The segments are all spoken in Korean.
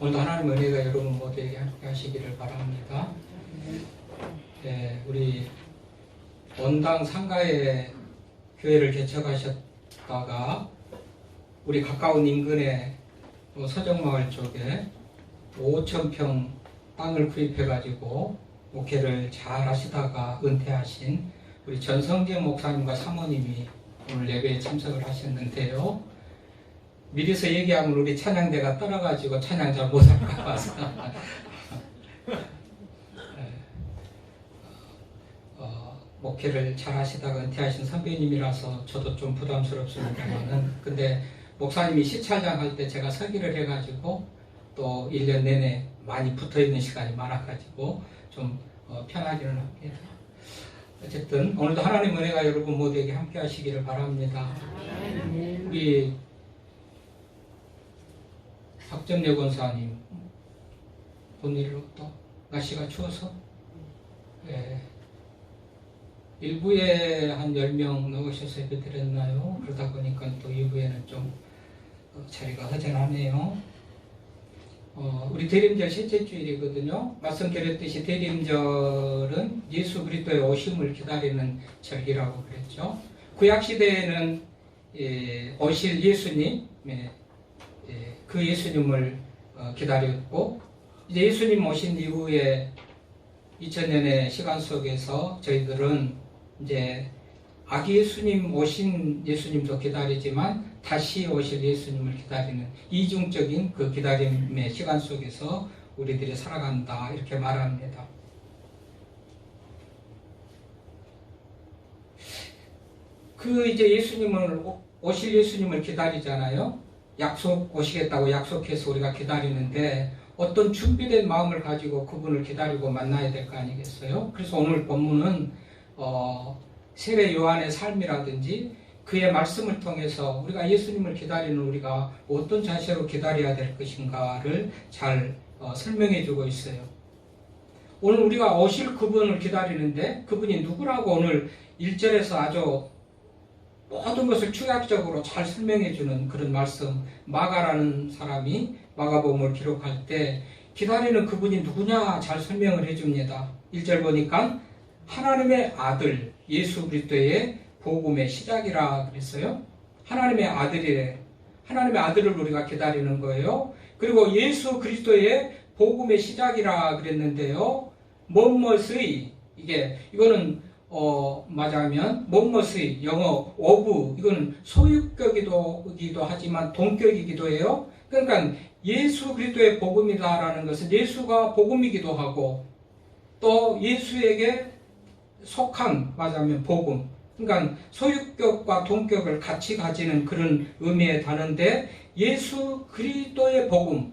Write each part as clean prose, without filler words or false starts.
오늘도 하나님의 은혜가 여러분 모두에게 함께 하시기를 바랍니다. 네, 우리 원당 상가에 교회를 개척하셨다가 우리 가까운 인근에 서정마을 쪽에 5,000평 땅을 구입해가지고 목회를 잘 하시다가 은퇴하신 우리 전성재 목사님과 사모님이 오늘 예배에 참석을 하셨는데요. 미리서 얘기하면 우리 찬양대가 떨어가지고 찬양 잘 못할까 봐서 목회를 잘 하시다가 은퇴하신 선배님이라서 저도 좀 부담스럽습니다만은, 근데 목사님이 시찰장 할 때 제가 서기를 해가지고 또 1년 내내 많이 붙어있는 시간이 많아가지고 좀 편하기는 합니다. 어쨌든 오늘도 하나님 은혜가 여러분 모두에게 함께 하시기를 바랍니다. 우리 박정래 권사님 본일로 또 날씨가 추워서 일부에 한 10명 넣으셔서 예배드렸나요? 그러다 보니까 또 2부에는 좀 자리가 허전하네요. 우리 대림절 셋째 주일이거든요. 말씀드렸듯이 대림절은 예수 그리스도의 오심을 기다리는 절기라고 그랬죠. 구약시대에는 오실 예수님, 그 예수님을 기다렸고, 이제 예수님 오신 이후에 2000년의 시간 속에서 저희들은 이제 아기 예수님 오신 예수님도 기다리지만 다시 오실 예수님을 기다리는 이중적인 그 기다림의 시간 속에서 우리들이 살아간다, 이렇게 말합니다. 그 이제 예수님을 오실 예수님을 기다리잖아요. 약속 오시겠다고 약속해서 우리가 기다리는데 어떤 준비된 마음을 가지고 그분을 기다리고 만나야 될 거 아니겠어요? 그래서 오늘 본문은 세례 요한의 삶이라든지 그의 말씀을 통해서 우리가 예수님을 기다리는 우리가 어떤 자세로 기다려야 될 것인가를 잘 설명해 주고 있어요. 오늘 우리가 오실 그분을 기다리는데 그분이 누구라고 오늘 1절에서 아주 모든 것을 축약적으로 잘 설명해 주는 그런 말씀, 마가라는 사람이 마가복음을 기록할 때 기다리는 그분이 누구냐 잘 설명을 해줍니다. 1절 보니까 하나님의 아들 예수 그리스도의 복음의 시작이라 그랬어요. 하나님의 아들이래. 하나님의 아들을 우리가 기다리는 거예요. 그리고 예수 그리스도의 복음의 시작이라 그랬는데요. 뭐뭇의, 이거는 맞아하면 뭐뭇의 영어 오브, 이거는 소유격이기도 하지만 동격이기도 해요. 그러니까 예수 그리스도의 복음이다라는 것은 예수가 복음이기도 하고 또 예수에게 속한, 맞아하면 복음, 그러니까 소유격과 동격을 같이 가지는 그런 의미의 단어인데, 예수 그리스도의 복음,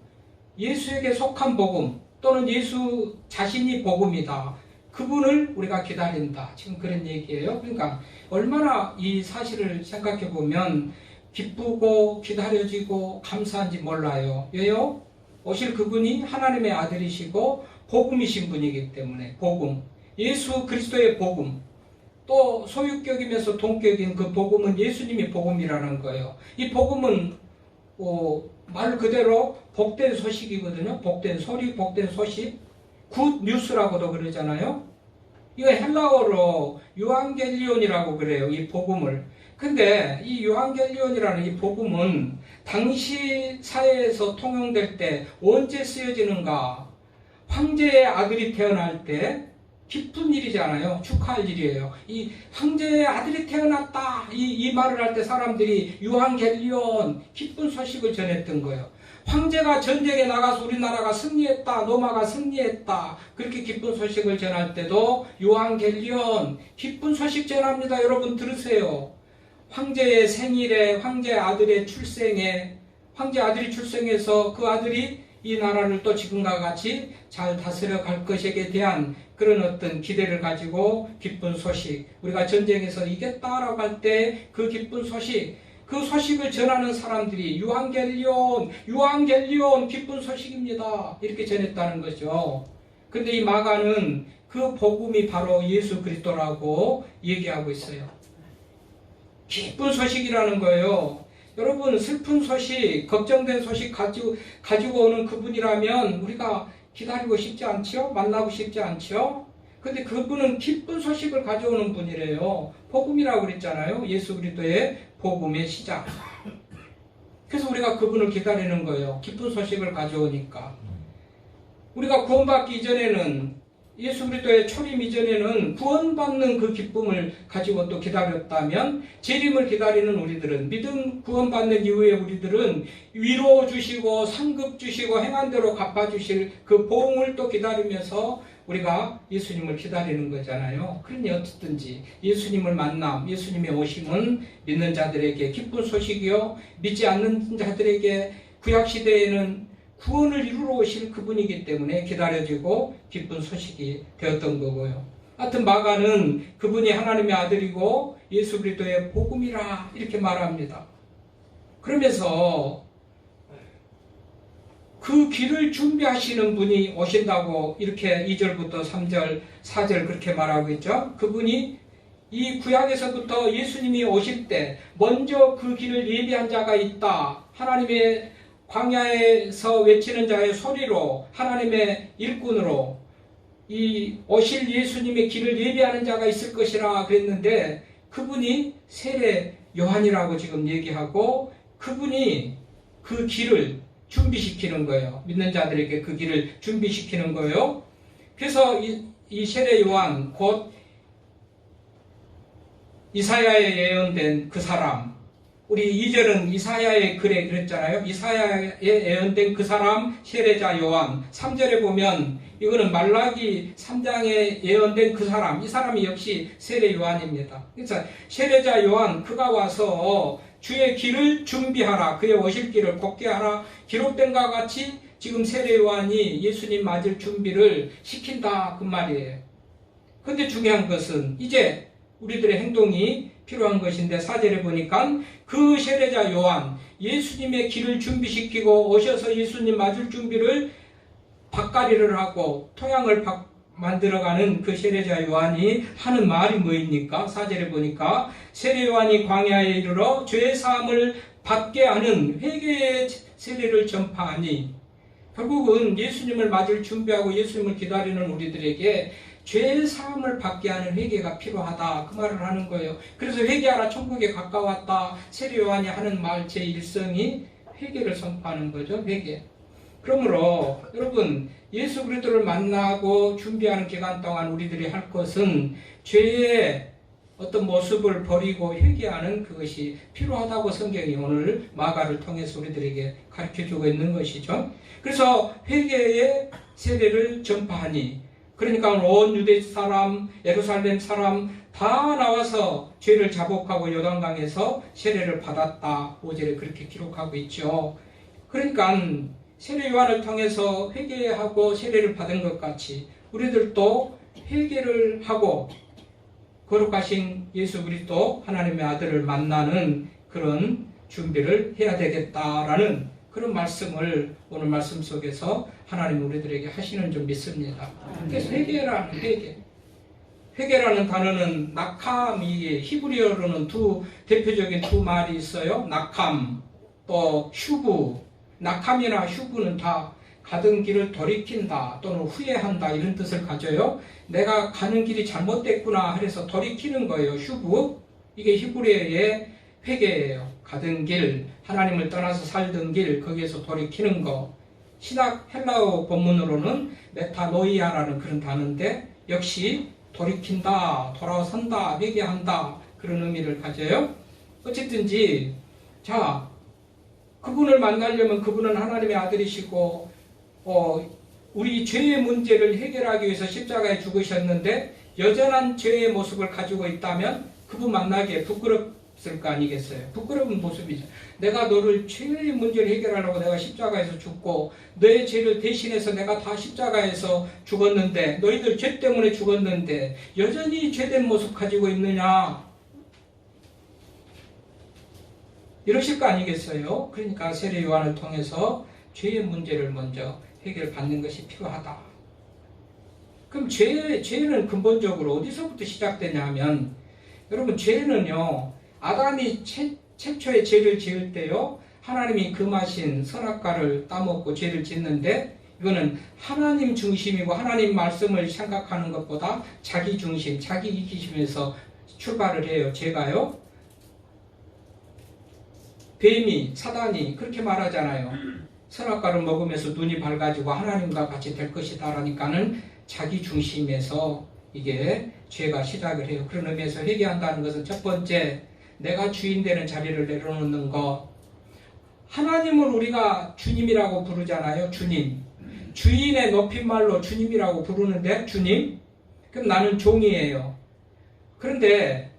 예수에게 속한 복음 또는 예수 자신이 복음이다, 그분을 우리가 기다린다, 지금 그런 얘기예요. 그러니까 얼마나 이 사실을 생각해 보면 기쁘고 기다려지고 감사한지 몰라요. 왜요? 오실 그분이 하나님의 아들이시고 복음이신 분이기 때문에. 복음, 예수 그리스도의 복음, 또 소유격이면서 동격인 그 복음은 예수님이 복음이라는 거예요. 이 복음은 말 그대로 복된 소식이거든요. 복된 소리, 복된 소식, 굿 뉴스라고도 그러잖아요. 이거 헬라어로 유앙겔리온이라고 그래요, 이 복음을. 근데 이 유앙겔리온이라는 이 복음은 당시 사회에서 통용될 때 언제 쓰여지는가? 황제의 아들이 태어날 때 기쁜 일이잖아요. 축하할 일이에요. 이 황제의 아들이 태어났다, 이 말을 할 때 사람들이 유앙겔리온, 기쁜 소식을 전했던 거예요. 황제가 전쟁에 나가서 우리나라가 승리했다, 로마가 승리했다, 그렇게 기쁜 소식을 전할 때도 유앙겔리온, 기쁜 소식 전합니다. 여러분 들으세요. 황제의 생일에, 황제 아들의 출생에, 황제 아들이 출생해서 그 아들이 이 나라를 또 지금과 같이 잘 다스려 갈 것에 대한 그런 어떤 기대를 가지고 기쁜 소식, 우리가 전쟁에서 이겼다라고 할 때 그 기쁜 소식, 그 소식을 전하는 사람들이 유앙겔리온, 유앙겔리온, 기쁜 소식입니다, 이렇게 전했다는 거죠. 근데 이 마가는 그 복음이 바로 예수 그리스도라고 얘기하고 있어요. 기쁜 소식이라는 거예요. 여러분 슬픈 소식, 걱정된 소식 가지고 오는 그분이라면 우리가 기다리고 싶지 않지요? 만나고 싶지 않지요? 근데 그분은 기쁜 소식을 가져오는 분이래요. 복음이라고 그랬잖아요. 예수 그리스도의 복음의 시작. 그래서 우리가 그분을 기다리는 거예요. 기쁜 소식을 가져오니까. 우리가 구원받기 이전에는, 예수 그리스도의 초림 이전에는 구원받는 그 기쁨을 가지고 또 기다렸다면, 재림을 기다리는 우리들은, 믿음 구원받는 이후에 우리들은 위로 주시고 상급 주시고 행한 대로 갚아주실 그 보응을 또 기다리면서 우리가 예수님을 기다리는 거잖아요. 그러니 어떻든지 예수님을 만남, 예수님의 오심은 믿는 자들에게 기쁜 소식이요, 믿지 않는 자들에게 구약시대에는 구원을 이루러 오실 그분이기 때문에 기다려지고 기쁜 소식이 되었던 거고요. 하여튼 마가는 그분이 하나님의 아들이고 예수 그리스도의 복음이라 이렇게 말합니다. 그러면서 그 길을 준비하시는 분이 오신다고 이렇게 2절부터 3절, 4절 그렇게 말하고 있죠. 그분이 이 구약에서부터 예수님이 오실 때 먼저 그 길을 예비한 자가 있다. 하나님의 광야에서 외치는 자의 소리로, 하나님의 일꾼으로 이 오실 예수님의 길을 예비하는 자가 있을 것이라 그랬는데, 그분이 세례 요한이라고 지금 얘기하고 그분이 그 길을 준비시키는 거예요. 믿는 자들에게 그 길을 준비시키는 거예요. 그래서 이 세례 요한, 곧 이사야에 예언된 그 사람, 우리 2절은 이사야의 글에 그랬잖아요. 이사야에 예언된 그 사람 세례자 요한. 3절에 보면 이거는 말라기 3장에 예언된 그 사람, 이 사람이 역시 세례 요한입니다. 그래서 세례자 요한, 그가 와서 주의 길을 준비하라, 그의 오실 길을 곱게 하라, 기록된 것과 같이 지금 세례 요한이 예수님 맞을 준비를 시킨다 그 말이에요. 근데 중요한 것은 이제 우리들의 행동이 필요한 것인데, 4절에 보니까 그 세례자 요한, 예수님의 길을 준비시키고 오셔서 예수님 맞을 준비를 밭가리를 하고 토양을 만들어가는 그 세례자 요한이 하는 말이 뭐입니까? 4절에 보니까 세례 요한이 광야에 이르러 죄 사함을 받게 하는 회개의 세례를 전파하니, 결국은 예수님을 맞을 준비하고 예수님을 기다리는 우리들에게 죄 사함을 받게 하는 회개가 필요하다, 그 말을 하는 거예요. 그래서 회개하라, 천국에 가까웠다, 세례 요한이 하는 말 제1성이 회개를 선포하는 거죠. 회개. 그러므로 여러분, 예수 그리스도를 만나고 준비하는 기간 동안 우리들이 할 것은 죄의 어떤 모습을 버리고 회개하는 그것이 필요하다고 성경이 오늘 마가를 통해서 우리들에게 가르쳐주고 있는 것이죠. 그래서 회개의 세례를 전파하니, 그러니까 온 유대 사람, 예루살렘 사람 다 나와서 죄를 자복하고 요단강에서 세례를 받았다. 5절에 그렇게 기록하고 있죠. 그러니까 세례 요한을 통해서 회개하고 세례를 받은 것 같이 우리들도 회개를 하고 거룩하신 예수 그리스도 하나님의 아들을 만나는 그런 준비를 해야 되겠다라는 그런 말씀을 오늘 말씀 속에서 하나님 우리들에게 하시는 줄 믿습니다. 그래서 회개라는 회개라는 단어는 낙함, 이게 히브리어로는 대표적인 두 말이 있어요. 낙함, 또 휴브. 낙함이나 휴브는 다 가던 길을 돌이킨다 또는 후회한다 이런 뜻을 가져요. 내가 가는 길이 잘못됐구나 해서 돌이키는 거예요. 휴브. 이게 히브리어의 회개예요. 가던 길, 하나님을 떠나서 살던 길, 거기에서 돌이키는 거. 신약 헬라어 본문으로는 메타노이아라는 그런 단어인데 역시 돌이킨다, 돌아선다, 회개한다 그런 의미를 가져요. 어쨌든지 자, 그분을 만나려면 그분은 하나님의 아들이시고 우리 죄의 문제를 해결하기 위해서 십자가에 죽으셨는데 여전한 죄의 모습을 가지고 있다면 그분 만나기에 부끄럽을 거 아니겠어요? 부끄러운 모습이죠. 내가 너를 죄의 문제를 해결하려고 내가 십자가에서 죽고 너의 죄를 대신해서 내가 다 십자가에서 죽었는데, 너희들 죄 때문에 죽었는데 여전히 죄된 모습 가지고 있느냐, 이러실 거 아니겠어요? 그러니까 세례 요한을 통해서 죄의 문제를 먼저 해결받는 것이 필요하다. 그럼 죄는 근본적으로 어디서부터 시작되냐 하면, 여러분 죄는요, 아담이 최초에 죄를 지을 때요, 하나님이 금하신 선악과를 따먹고 죄를 짓는데, 이거는 하나님 중심이고 하나님 말씀을 생각하는 것보다 자기 중심, 자기 이기심에서 출발을 해요. 제가요, 뱀이, 사단이 그렇게 말하잖아요. 선악과를 먹으면서 눈이 밝아지고 하나님과 같이 될 것이다 라니까는 자기 중심에서 이게 죄가 시작을 해요. 그런 의미에서 회개한다는 것은 첫 번째, 내가 주인 되는 자리를 내려놓는 것. 하나님을 우리가 주님이라고 부르잖아요. 주님. 주인의 높임말로 주님이라고 부르는데, 주님? 그럼 나는 종이에요. 그런데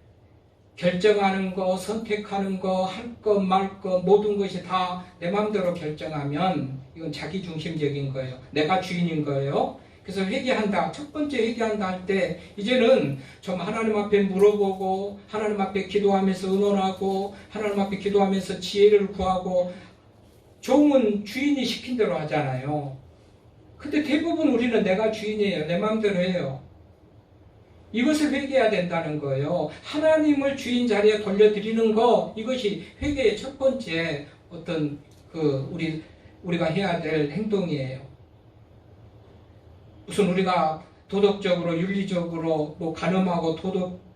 결정하는 거, 선택하는 거, 할 것, 말 것, 모든 것이 다 내 마음대로 결정하면 이건 자기 중심적인 거예요. 내가 주인인 거예요. 그래서 회개한다. 첫 번째 회개한다 할 때 이제는 좀 하나님 앞에 물어보고, 하나님 앞에 기도하면서 의논하고, 하나님 앞에 기도하면서 지혜를 구하고. 종은 주인이 시킨 대로 하잖아요. 근데 대부분 우리는 내가 주인이에요. 내 마음대로 해요. 이것을 회개해야 된다는 거예요. 하나님을 주인 자리에 돌려드리는 거, 이것이 회개의 첫 번째 어떤 우리가 해야 될 행동이에요. 우선 우리가 도덕적으로, 윤리적으로 뭐 간음하고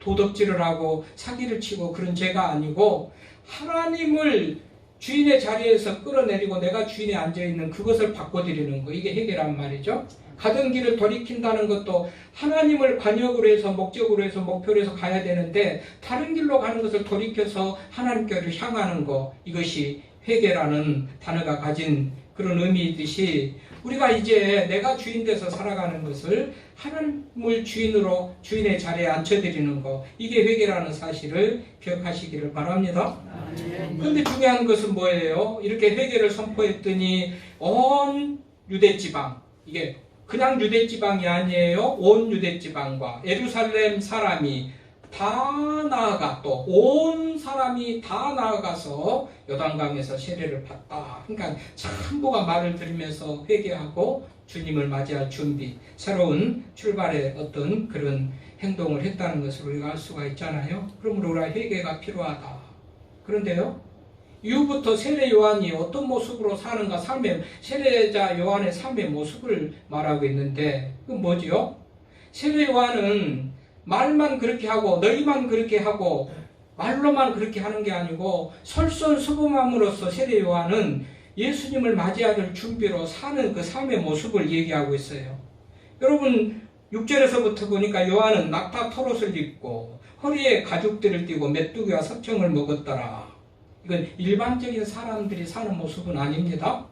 도덕질을 하고 사기를 치고 그런 죄가 아니고, 하나님을 주인의 자리에서 끌어내리고 내가 주인에 앉아있는 그것을 바꿔드리는 거, 이게 회개란 말이죠. 가던 길을 돌이킨다는 것도 하나님을 관역으로 해서, 목적으로 해서, 목표로 해서 가야 되는데 다른 길로 가는 것을 돌이켜서 하나님께로 향하는 거, 이것이 회개라는 단어가 가진 그런 의미이듯이, 우리가 이제 내가 주인 돼서 살아가는 것을 하나님을 주인으로, 주인의 자리에 앉혀드리는 거, 이게 회개라는 사실을 기억하시기를 바랍니다. 그런데 중요한 것은 뭐예요? 이렇게 회개를 선포했더니 온 유대지방, 이게 그냥 유대지방이 아니에요. 온 유대지방과 예루살렘 사람이 다 나아가, 또 온 사람이 다 나아가서 요단강에서 세례를 받다. 그러니까 전부가 말을 들으면서 회개하고 주님을 맞이할 준비, 새로운 출발의 어떤 그런 행동을 했다는 것을 우리가 알 수가 있잖아요. 그러므로 우리가 회개가 필요하다. 그런데요, 이후부터 세례 요한이 어떤 모습으로 사는가, 세례자 요한의 삶의 모습을 말하고 있는데, 그건 뭐지요? 세례 요한은 말만 그렇게 하고, 너희만 그렇게 하고, 말로만 그렇게 하는 게 아니고, 솔선수범함으로써 세례 요한은 예수님을 맞이할 준비로 사는 그 삶의 모습을 얘기하고 있어요. 여러분, 6절에서부터 보니까 요한은 낙타 털옷을 입고 허리에 가죽들을 띠고 메뚜기와 석청을 먹었더라. 이건 일반적인 사람들이 사는 모습은 아닙니다.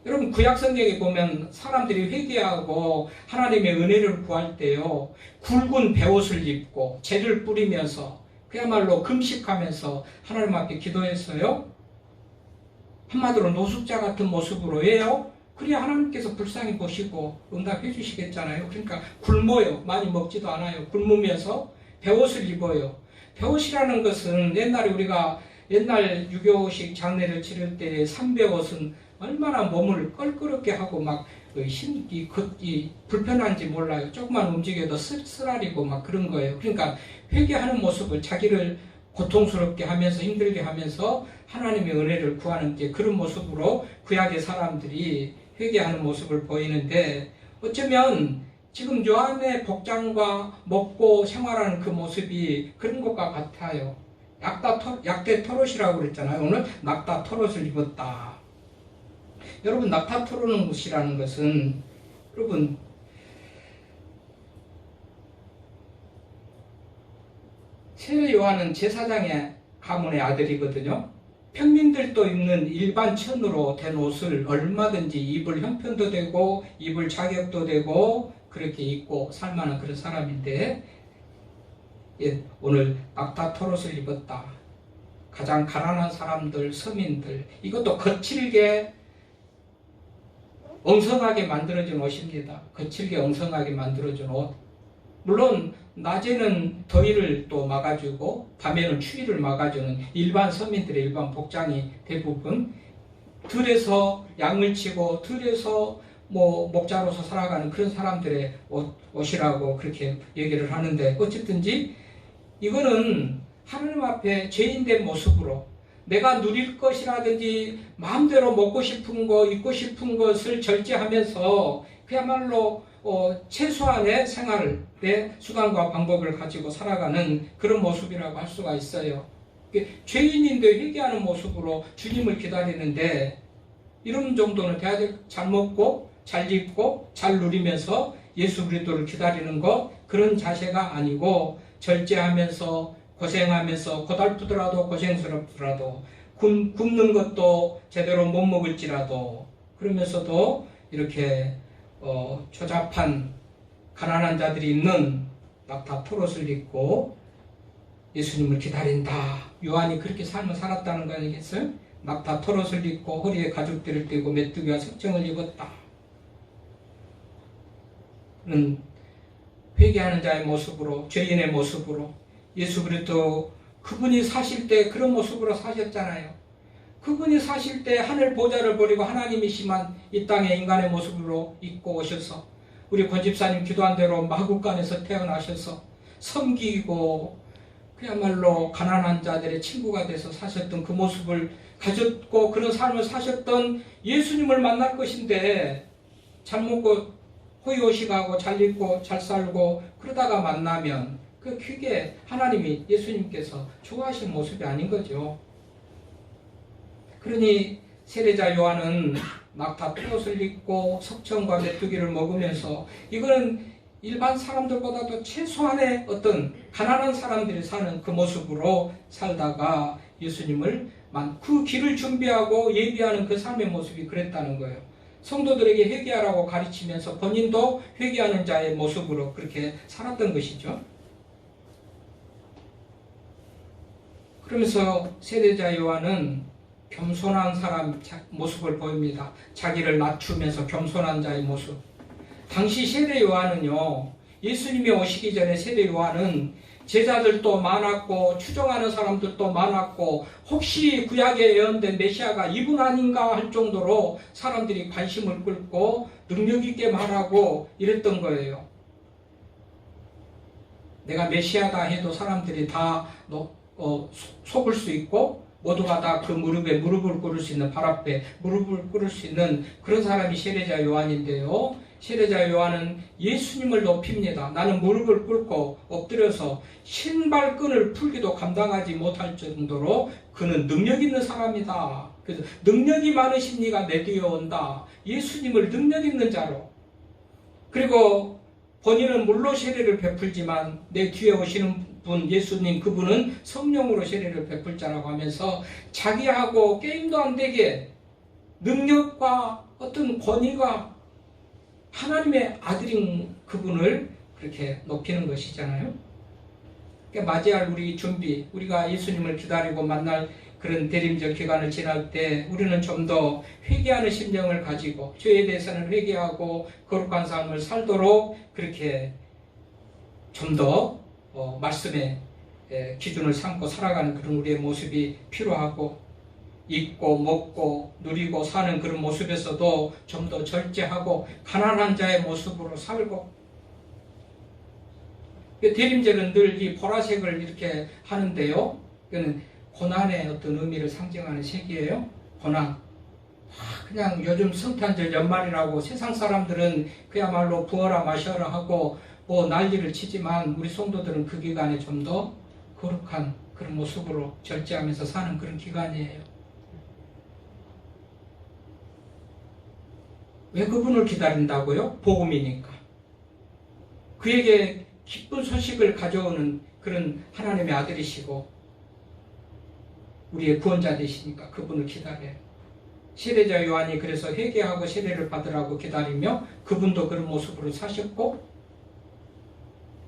여러분, 구약 성경에 보면 사람들이 회개하고 하나님의 은혜를 구할 때요, 굵은 베옷을 입고 재를 뿌리면서 그야말로 금식하면서 하나님 앞에 기도했어요. 한마디로 노숙자 같은 모습으로 해요. 그래야 하나님께서 불쌍히 보시고 응답해 주시겠잖아요. 그러니까 굶어요. 많이 먹지도 않아요. 굶으면서 베옷을 입어요. 베옷이라는 것은 옛날에 우리가 옛날 유교식 장례를 치를 때 삼베옷은 얼마나 몸을 껄끄럽게 하고 막 불편한지 몰라요. 조금만 움직여도 쓰라리고 막 그런 거예요. 그러니까 회개하는 모습을, 자기를 고통스럽게 하면서 힘들게 하면서 하나님의 은혜를 구하는 게 그런 모습으로 구약의 사람들이 회개하는 모습을 보이는데, 어쩌면 지금 요한의 복장과 먹고 생활하는 그 모습이 그런 것과 같아요. 약대 털옷이라고 그랬잖아요. 오늘 낙타 털옷을 입었다. 여러분, 낙타 털옷이라는 것은, 여러분, 세례 요한은 제사장의 가문의 아들이거든요. 평민들도 입는 일반 천으로 된 옷을 얼마든지 입을 형편도 되고 입을 자격도 되고 그렇게 입고 살만한 그런 사람인데, 오늘 낙타 털옷을 입었다. 가장 가난한 사람들, 서민들, 이것도 거칠게 엉성하게 만들어진 옷입니다. 거칠게 엉성하게 만들어진 옷. 물론 낮에는 더위를 또 막아주고 밤에는 추위를 막아주는 일반 서민들의 일반 복장이 대부분, 들에서 양을 치고 들에서 목자로서 살아가는 그런 사람들의 옷이라고 그렇게 얘기를 하는데, 어쨌든지 이거는 하나님 앞에 죄인된 모습으로 내가 누릴 것이라든지 마음대로 먹고 싶은 거, 입고 싶은 것을 절제하면서 그야말로 최소한의 생활을, 내 수단과 방법을 가지고 살아가는 그런 모습이라고 할 수가 있어요. 죄인인데 회개하는 모습으로 주님을 기다리는데 이런 정도는 돼야 될, 잘 먹고 잘 입고 잘 누리면서 예수 그리스도를 기다리는 것, 그런 자세가 아니고 절제하면서 고생하면서 고달프더라도 고생스럽더라도 굶는 것도 제대로 못 먹을지라도 그러면서도 이렇게 조잡한 가난한 자들이 있는 낙타 토롯을 입고 예수님을 기다린다. 요한이 그렇게 삶을 살았다는 거 아니겠어요? 낙타 토롯을 입고 허리에 가죽띠를 띠고 메뚜기와 석정을 입었다. 그런 회개하는 자의 모습으로, 죄인의 모습으로 예수 그리스도 그분이 사실 때 그런 모습으로 사셨잖아요. 그분이 사실 때 하늘 보좌를 버리고 하나님이시만 이 땅에 인간의 모습으로 입고 오셔서 우리 권 집사님 기도한 대로 마국간에서 태어나셔서 섬기고 그야말로 가난한 자들의 친구가 돼서 사셨던 그 모습을 가졌고 그런 삶을 사셨던 예수님을 만날 것인데 잘 먹고 호의호식하고 잘 입고 잘 살고 그러다가 만나면 그게 하나님이 예수님께서 좋아하신 모습이 아닌 거죠. 그러니 세례자 요한은 낙타 토롯을 입고 석청과 메뚜기를 먹으면서 이거는 일반 사람들보다도 최소한의 어떤 가난한 사람들이 사는 그 모습으로 살다가 예수님을 그 길을 준비하고 예비하는 그 삶의 모습이 그랬다는 거예요. 성도들에게 회개하라고 가르치면서 본인도 회개하는 자의 모습으로 그렇게 살았던 것이죠. 그러면서 세례자 요한은 겸손한 사람 모습을 보입니다. 자기를 낮추면서 겸손한 자의 모습. 당시 세례 요한은요, 예수님이 오시기 전에 세례 요한은 제자들도 많았고 추종하는 사람들도 많았고 혹시 구약에 예언된 메시아가 이분 아닌가 할 정도로 사람들이 관심을 끌고 능력 있게 말하고 이랬던 거예요. 내가 메시아다 해도 사람들이 다 속을 수 있고 모두가 다 그 무릎에 무릎을 꿇을 수 있는, 발 앞에 무릎을 꿇을 수 있는 그런 사람이 세례자 요한인데요. 세례자 요한은 예수님을 높입니다. 나는 무릎을 꿇고 엎드려서 신발끈을 풀기도 감당하지 못할 정도로 그는 능력 있는 사람이다. 그래서 능력이 많으신 이가 내 뒤에 온다. 예수님을 능력 있는 자로. 그리고 본인은 물로 세례를 베풀지만 내 뒤에 오시는 분, 예수님 그분은 성령으로 세례를 베풀 자라고 하면서 자기하고 게임도 안 되게 능력과 어떤 권위가 하나님의 아들인 그분을 그렇게 높이는 것이잖아요. 그러니까 맞이할 우리 준비, 우리가 예수님을 기다리고 만날 그런 대림절 기간을 지날 때 우리는 좀 더 회개하는 심령을 가지고 죄에 대해서는 회개하고 거룩한 삶을 살도록 그렇게 좀 더 말씀의 기준을 삼고 살아가는 그런 우리의 모습이 필요하고, 입고 먹고 누리고 사는 그런 모습에서도 좀 더 절제하고 가난한 자의 모습으로 살고, 대림절은 늘 이 보라색을 이렇게 하는데요, 이거는 고난의 어떤 의미를 상징하는 색이에요. 고난. 그냥 요즘 성탄절 연말이라고 세상 사람들은 그야말로 부어라 마셔라 하고 뭐 난리를 치지만 우리 성도들은 그 기간에 좀 더 거룩한 그런 모습으로 절제하면서 사는 그런 기간이에요. 왜 그분을 기다린다고요? 복음이니까. 그에게 기쁜 소식을 가져오는 그런 하나님의 아들이시고 우리의 구원자 되시니까 그분을 기다려요. 세례자 요한이 그래서 회개하고 세례를 받으라고 기다리며 그분도 그런 모습으로 사셨고,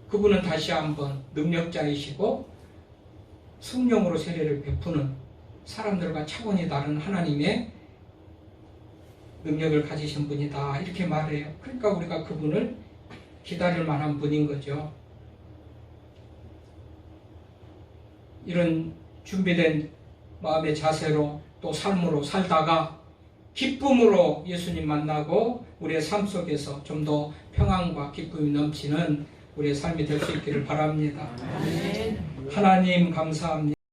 그분은 다시 한번 능력자이시고 성령으로 세례를 베푸는 사람들과 차원이 다른 하나님의 능력을 가지신 분이다, 이렇게 말해요. 그러니까 우리가 그분을 기다릴 만한 분인 거죠. 이런 준비된 마음의 자세로 또 삶으로 살다가 기쁨으로 예수님 만나고 우리의 삶 속에서 좀 더 평안과 기쁨이 넘치는 우리의 삶이 될 수 있기를 바랍니다. 하나님 감사합니다.